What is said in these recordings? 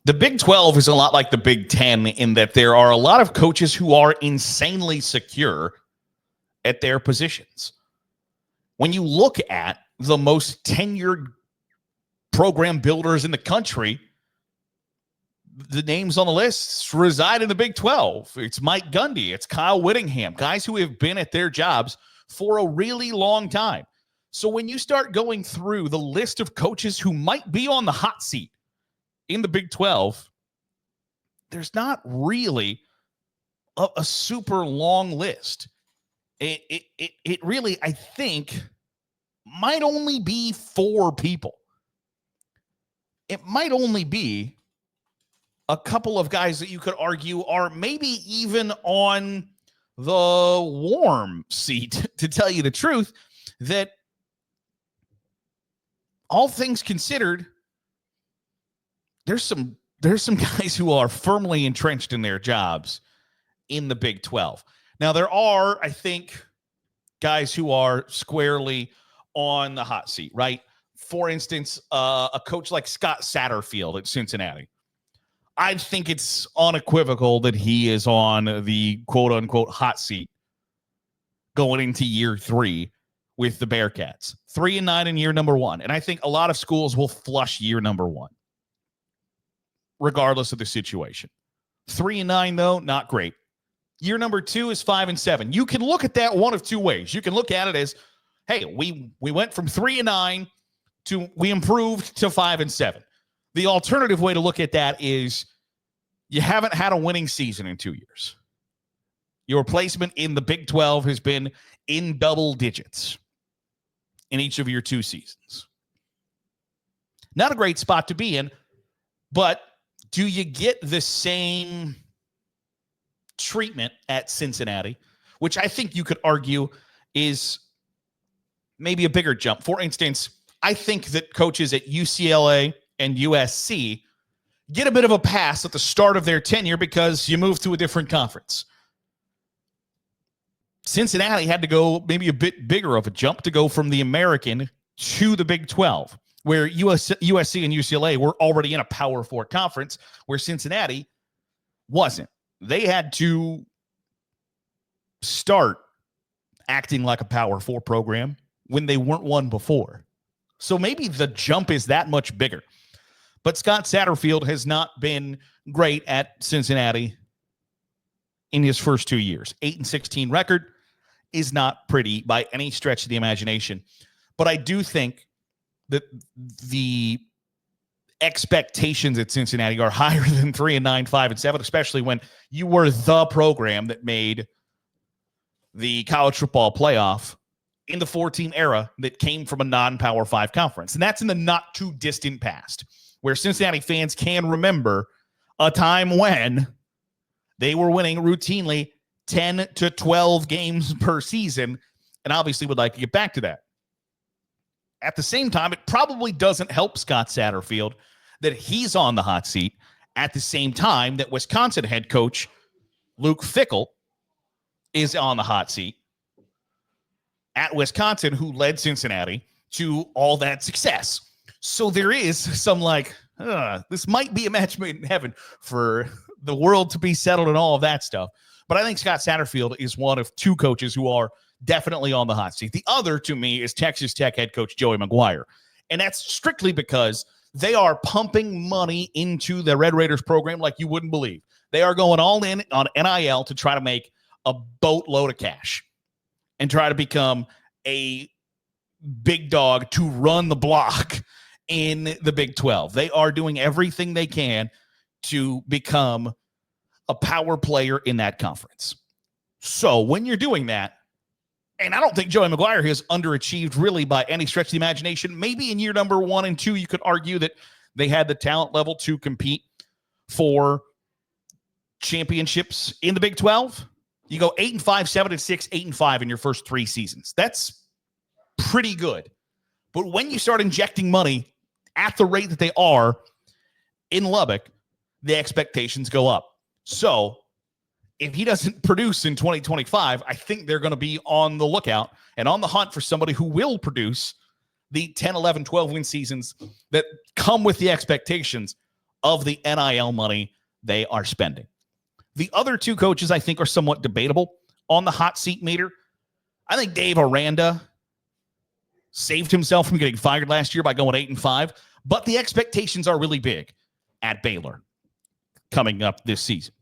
The Big 12 is a lot like the Big 10 in that there are a lot of coaches who are insanely secure at their positions. When you look at the most tenured program builders in the country, the names on the list reside in the Big 12. It's Mike Gundy. It's Kyle Whittingham, guys who have been at their jobs for a really long time. So when you start going through the list of coaches who might be on the hot seat in the Big 12, there's not really a super long list. It really, I think, might only be 4 people. It might only be a couple of guys that you could argue are maybe even on the warm seat, to tell you the truth, that all things considered, there's some guys who are firmly entrenched in their jobs in the Big 12. Now, there are, I think, guys who are squarely on the hot seat, right? For instance, a coach like Scott Satterfield at Cincinnati. I think it's unequivocal that he is on the quote-unquote hot seat going into year 3 with the Bearcats. 3-9 in year number 1. And I think a lot of schools will flush year number 1, regardless of the situation. 3-9, though, not great. Year number 2 is 5-7. You can look at that one of two ways. You can look at it as, hey, we went from 3-9 to we improved to 5-7. The alternative way to look at that is you haven't had a winning season in 2 years. Your placement in the Big 12 has been in double digits in each of your 2 seasons. Not a great spot to be in, but do you get the same treatment at Cincinnati, which I think you could argue is maybe a bigger jump? For instance, I think that coaches at UCLA and USC get a bit of a pass at the start of their tenure because you move to a different conference. Cincinnati had to go maybe a bit bigger of a jump to go from the American to the Big 12, where USC and UCLA were already in a Power 4 conference, where Cincinnati wasn't. They had to start acting like a Power 4 program when they weren't one before. So maybe the jump is that much bigger. But Scott Satterfield has not been great at Cincinnati in his first 2 years. 8-16 record is not pretty by any stretch of the imagination. But I do think that the expectations at Cincinnati are higher than 3-9, 5-7, especially when you were the program that made the college football playoff in the 4-team era that came from a non-Power 5 conference. And that's in the not too distant past, where Cincinnati fans can remember a time when they were winning routinely 10 to 12 games per season, and obviously would like to get back to that. At the same time, it probably doesn't help Scott Satterfield that he's on the hot seat at the same time that Wisconsin head coach Luke Fickell is on the hot seat at Wisconsin, who led Cincinnati to all that success. So there is some this might be a match made in heaven for the world to be settled and all of that stuff. But I think Scott Satterfield is one of 2 coaches who are definitely on the hot seat. The other, to me, is Texas Tech head coach Joey McGuire. And that's strictly because they are pumping money into the Red Raiders program like you wouldn't believe. They are going all in on NIL to try to make a boatload of cash and try to become a big dog to run the block in the Big 12. They are doing everything they can to become a power player in that conference. So when you're doing that, and I don't think Joey McGuire has underachieved really by any stretch of the imagination. Maybe in year number 1 and 2, you could argue that they had the talent level to compete for championships in the Big 12. You go 8-5, 7-6, 8-5 in your first 3 seasons. That's pretty good. But when you start injecting money at the rate that they are in Lubbock, the expectations go up. So if he doesn't produce in 2025, I think they're going to be on the lookout and on the hunt for somebody who will produce the 10, 11, 12 win seasons that come with the expectations of the NIL money they are spending. The other two coaches I think are somewhat debatable on the hot seat meter. I think Dave Aranda saved himself from getting fired last year by going 8-5, but the expectations are really big at Baylor coming up this season.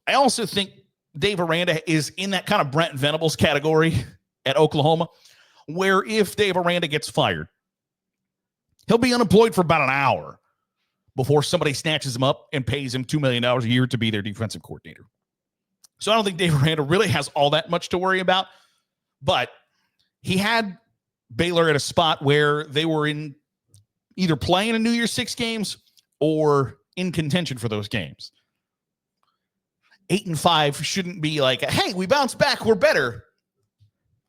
I also think Dave Aranda is in that kind of Brent Venables category at Oklahoma, where if Dave Aranda gets fired, he'll be unemployed for about an hour before somebody snatches him up and pays him $2 million a year to be their defensive coordinator. So I don't think Dave Aranda really has all that much to worry about, but he had Baylor at a spot where they were in either playing a New Year's Six games or in contention for those games. 8-5 shouldn't be like, hey, we bounced back, we're better,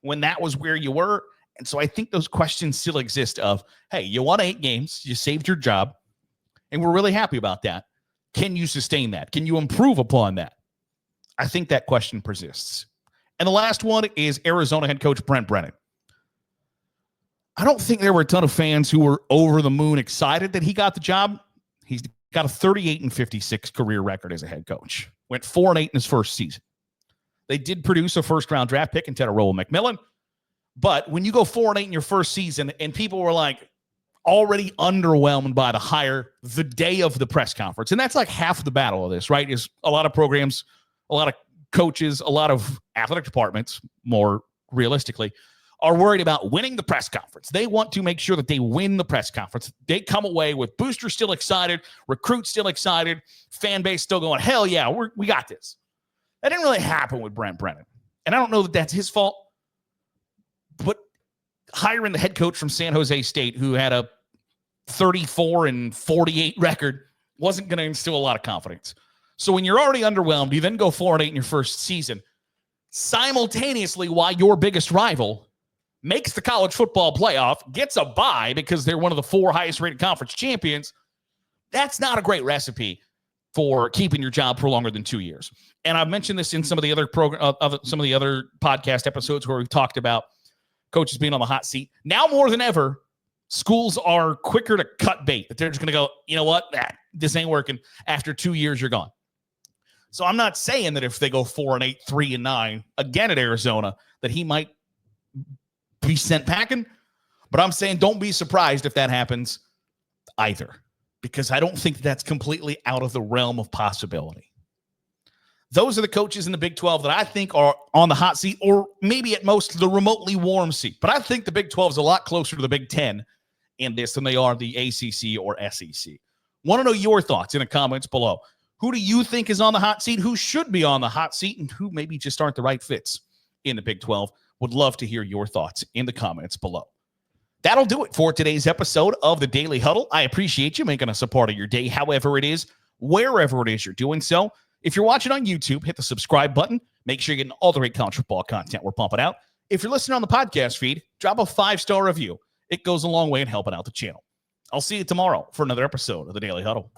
when that was where you were. And so I think those questions still exist of, hey, you won 8 games, you saved your job, and we're really happy about that. Can you sustain that? Can you improve upon that? I think that question persists. And the last one is Arizona head coach Brent Brennan. I don't think there were a ton of fans who were over the moon excited that he got the job. He's got a 38-56 career record as a head coach. Went 4-8 in his first season. They did produce a first-round draft pick in Tedoroa McMillan. But when you go 4-8 in your first season and people were like already underwhelmed by the hire the day of the press conference, and that's like half the battle of this, right? Is a lot of programs, a lot of coaches, a lot of athletic departments, more realistically, are worried about winning the press conference. They want to make sure that they win the press conference. They come away with boosters still excited, recruits still excited, fan base still going, hell yeah, we got this. That didn't really happen with Brent Brennan. And I don't know that that's his fault, but hiring the head coach from San Jose State who had a 34-48 record wasn't going to instill a lot of confidence. So when you're already underwhelmed, you then go 4-8 in your first season, simultaneously while your biggest rival makes the college football playoff, gets a bye because they're one of the 4 highest-rated conference champions. That's not a great recipe for keeping your job for longer than 2 years. And I've mentioned this in some of the other some of the other podcast episodes where we've talked about coaches being on the hot seat. Now more than ever, schools are quicker to cut bait. That they're just going to go, you know what, this ain't working. After 2 years, you're gone. So I'm not saying that if they go 4-8, 3-9 again at Arizona, that he might be sent packing. But I'm saying don't be surprised if that happens either, because I don't think that's completely out of the realm of possibility. Those are the coaches in the Big 12 that I think are on the hot seat, or maybe at most the remotely warm seat. But I think the Big 12 is a lot closer to the Big 10 in this than they are the ACC or SEC. Want to know your thoughts in the comments below. Who do you think is on the hot seat? Who should be on the hot seat? And who maybe just aren't the right fits in the Big 12? Would love to hear your thoughts in the comments below. That'll do it for today's episode of the Daily Huddle. I appreciate you making us a part of your day, however it is, wherever it is you're doing so. If you're watching on YouTube, hit the subscribe button. Make sure you're getting all the great college football content we're pumping out. If you're listening on the podcast feed, drop a 5-star review. It goes a long way in helping out the channel. I'll see you tomorrow for another episode of the Daily Huddle.